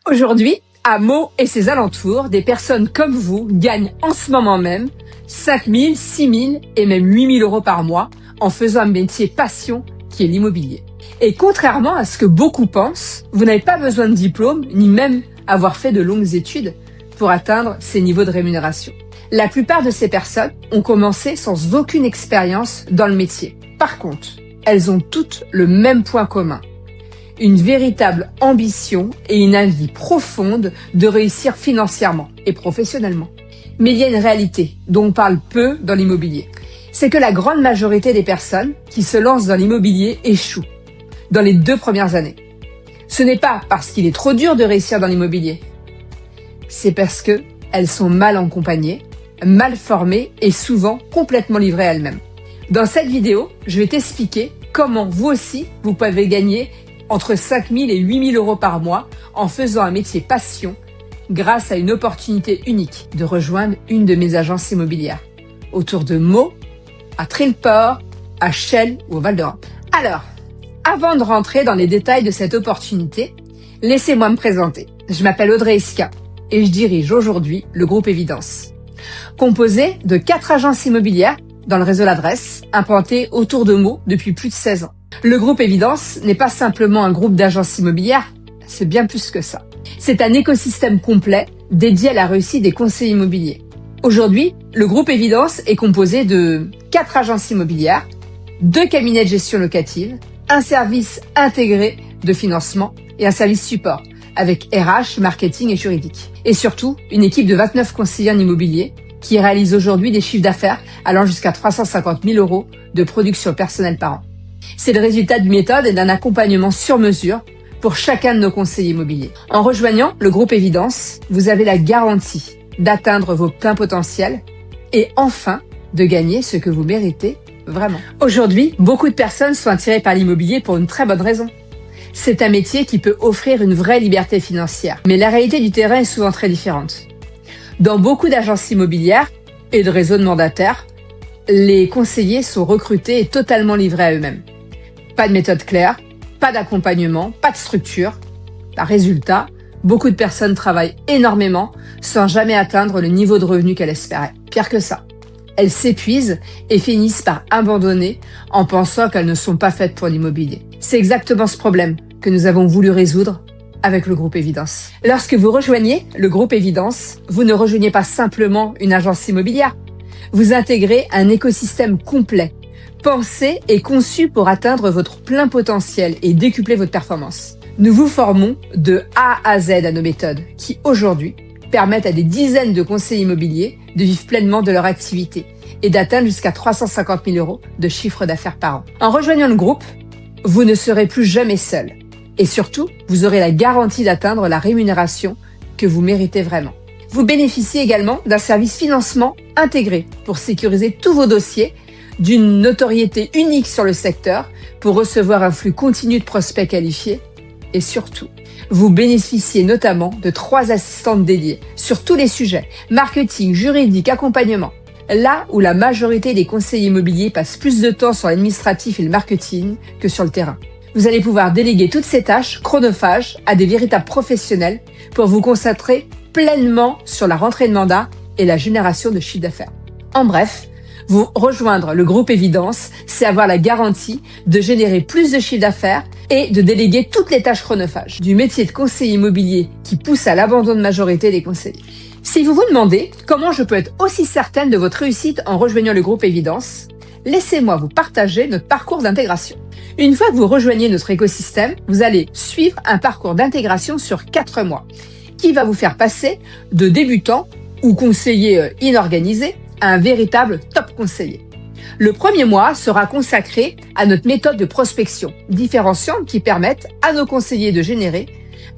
Aujourd'hui, à Meaux et ses alentours, des personnes comme vous gagnent en ce moment même 5 000, 6 000 et même 8 000 euros par mois en faisant un métier passion qui est l'immobilier. Et contrairement à ce que beaucoup pensent, vous n'avez pas besoin de diplôme ni même avoir fait de longues études pour atteindre ces niveaux de rémunération. La plupart de ces personnes ont commencé sans aucune expérience dans le métier. Par contre, elles ont toutes le même point commun: une véritable ambition et une envie profonde de réussir financièrement et professionnellement. Mais il y a une réalité dont on parle peu dans l'immobilier. C'est que la grande majorité des personnes qui se lancent dans l'immobilier échouent dans les 2 premières années. Ce n'est pas parce qu'il est trop dur de réussir dans l'immobilier. C'est parce que elles sont mal accompagnées, mal formées et souvent complètement livrées à elles-mêmes. Dans cette vidéo, je vais t'expliquer comment vous aussi, vous pouvez gagner entre 5 000 et 8 000 euros par mois en faisant un métier passion grâce à une opportunité unique de rejoindre une de mes agences immobilières autour de Meaux, à Trilleport, à Chelles ou au Val-d'Europe. Alors, avant de rentrer dans les détails de cette opportunité, laissez-moi me présenter. Je m'appelle Audrey Esca et je dirige aujourd'hui le groupe Évidence, composé de 4 agences immobilières dans le réseau L'Adresse, implanté autour de Meaux depuis plus de 16 ans. Le groupe Évidence n'est pas simplement un groupe d'agences immobilières, c'est bien plus que ça. C'est un écosystème complet dédié à la réussite des conseillers immobiliers. Aujourd'hui, le groupe Évidence est composé de 4 agences immobilières, 2 cabinets de gestion locative, un service intégré de financement et un service support avec RH, marketing et juridique. Et surtout, une équipe de 29 conseillers en immobilier qui réalise aujourd'hui des chiffres d'affaires allant jusqu'à 350 000 euros de production personnelle par an. C'est le résultat d'une méthode et d'un accompagnement sur mesure pour chacun de nos conseillers immobiliers. En rejoignant le groupe Évidence, vous avez la garantie d'atteindre vos pleins potentiels et enfin de gagner ce que vous méritez vraiment. Aujourd'hui, beaucoup de personnes sont attirées par l'immobilier pour une très bonne raison. C'est un métier qui peut offrir une vraie liberté financière. Mais la réalité du terrain est souvent très différente. Dans beaucoup d'agences immobilières et de réseaux de mandataires, les conseillers sont recrutés et totalement livrés à eux-mêmes. Pas de méthode claire, pas d'accompagnement, pas de structure. Résultat, beaucoup de personnes travaillent énormément sans jamais atteindre le niveau de revenu qu'elles espéraient. Pire que ça, elles s'épuisent et finissent par abandonner en pensant qu'elles ne sont pas faites pour l'immobilier. C'est exactement ce problème que nous avons voulu résoudre avec le groupe Évidence. Lorsque vous rejoignez le groupe Évidence, vous ne rejoignez pas simplement une agence immobilière. Vous intégrez un écosystème complet, pensé et conçu pour atteindre votre plein potentiel et décupler votre performance. Nous vous formons de A à Z à nos méthodes qui, aujourd'hui, permettent à des dizaines de conseillers immobiliers de vivre pleinement de leur activité et d'atteindre jusqu'à 350 000 euros de chiffre d'affaires par an. En rejoignant le groupe, vous ne serez plus jamais seul. Et surtout, vous aurez la garantie d'atteindre la rémunération que vous méritez vraiment. Vous bénéficiez également d'un service financement intégré pour sécuriser tous vos dossiers, d'une notoriété unique sur le secteur pour recevoir un flux continu de prospects qualifiés et surtout, vous bénéficiez notamment de 3 assistantes dédiées sur tous les sujets, marketing, juridique, accompagnement. Là où la majorité des conseillers immobiliers passent plus de temps sur l'administratif et le marketing que sur le terrain. Vous allez pouvoir déléguer toutes ces tâches chronophages à des véritables professionnels pour vous concentrer pleinement sur la rentrée de mandat et la génération de chiffre d'affaires. En bref, vous rejoindre le groupe Évidence, c'est avoir la garantie de générer plus de chiffre d'affaires et de déléguer toutes les tâches chronophages du métier de conseiller immobilier qui pousse à l'abandon de majorité des conseillers. Si vous vous demandez comment je peux être aussi certaine de votre réussite en rejoignant le groupe Évidence, laissez-moi vous partager notre parcours d'intégration. Une fois que vous rejoignez notre écosystème, vous allez suivre un parcours d'intégration sur 4 mois qui va vous faire passer de débutant ou conseiller inorganisé à un véritable top conseiller. Le premier mois sera consacré à notre méthode de prospection différenciante qui permettent à nos conseillers de générer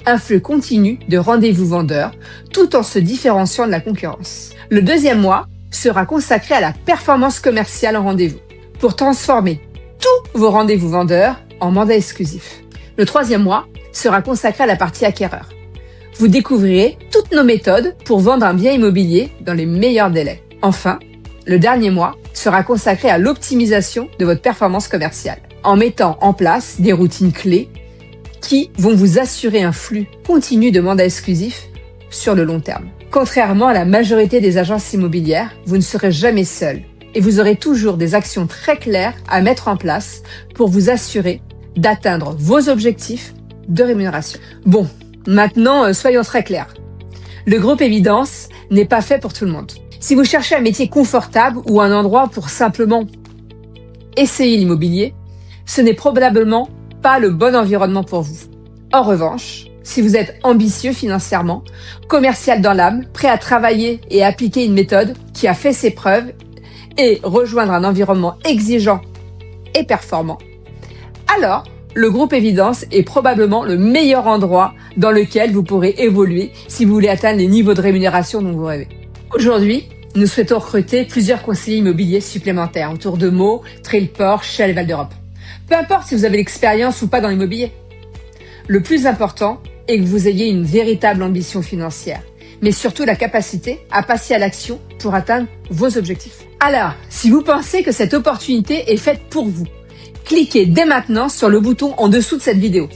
un flux continu de rendez-vous vendeurs tout en se différenciant de la concurrence. Le deuxième mois sera consacré à la performance commerciale en rendez-vous pour transformer tous vos rendez-vous vendeurs en mandats exclusifs. Le troisième mois sera consacré à la partie acquéreur. Vous découvrirez toutes nos méthodes pour vendre un bien immobilier dans les meilleurs délais. Enfin, le dernier mois sera consacré à l'optimisation de votre performance commerciale en mettant en place des routines clés qui vont vous assurer un flux continu de mandats exclusifs sur le long terme. Contrairement à la majorité des agences immobilières, vous ne serez jamais seul et vous aurez toujours des actions très claires à mettre en place pour vous assurer d'atteindre vos objectifs de rémunération. Bon, maintenant, soyons très clairs. Le groupe Évidence n'est pas fait pour tout le monde. Si vous cherchez un métier confortable ou un endroit pour simplement essayer l'immobilier, ce n'est probablement pas le bon environnement pour vous. En revanche, si vous êtes ambitieux financièrement, commercial dans l'âme, prêt à travailler et appliquer une méthode qui a fait ses preuves et rejoindre un environnement exigeant et performant, alors le groupe Évidence est probablement le meilleur endroit dans lequel vous pourrez évoluer si vous voulez atteindre les niveaux de rémunération dont vous rêvez. Aujourd'hui, nous souhaitons recruter plusieurs conseillers immobiliers supplémentaires autour de Meaux, Trélleport, Chelles et Val d'Europe. Peu importe si vous avez l'expérience ou pas dans l'immobilier. Le plus important est que vous ayez une véritable ambition financière, mais surtout la capacité à passer à l'action pour atteindre vos objectifs. Alors, si vous pensez que cette opportunité est faite pour vous, cliquez dès maintenant sur le bouton en dessous de cette vidéo.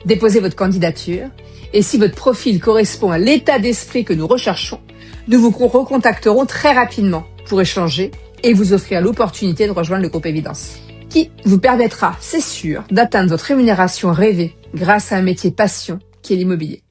Déposez votre candidature et si votre profil correspond à l'état d'esprit que nous recherchons, nous vous recontacterons très rapidement pour échanger et vous offrir l'opportunité de rejoindre le groupe Évidence, qui vous permettra, c'est sûr, d'atteindre votre rémunération rêvée grâce à un métier passion qui est l'immobilier.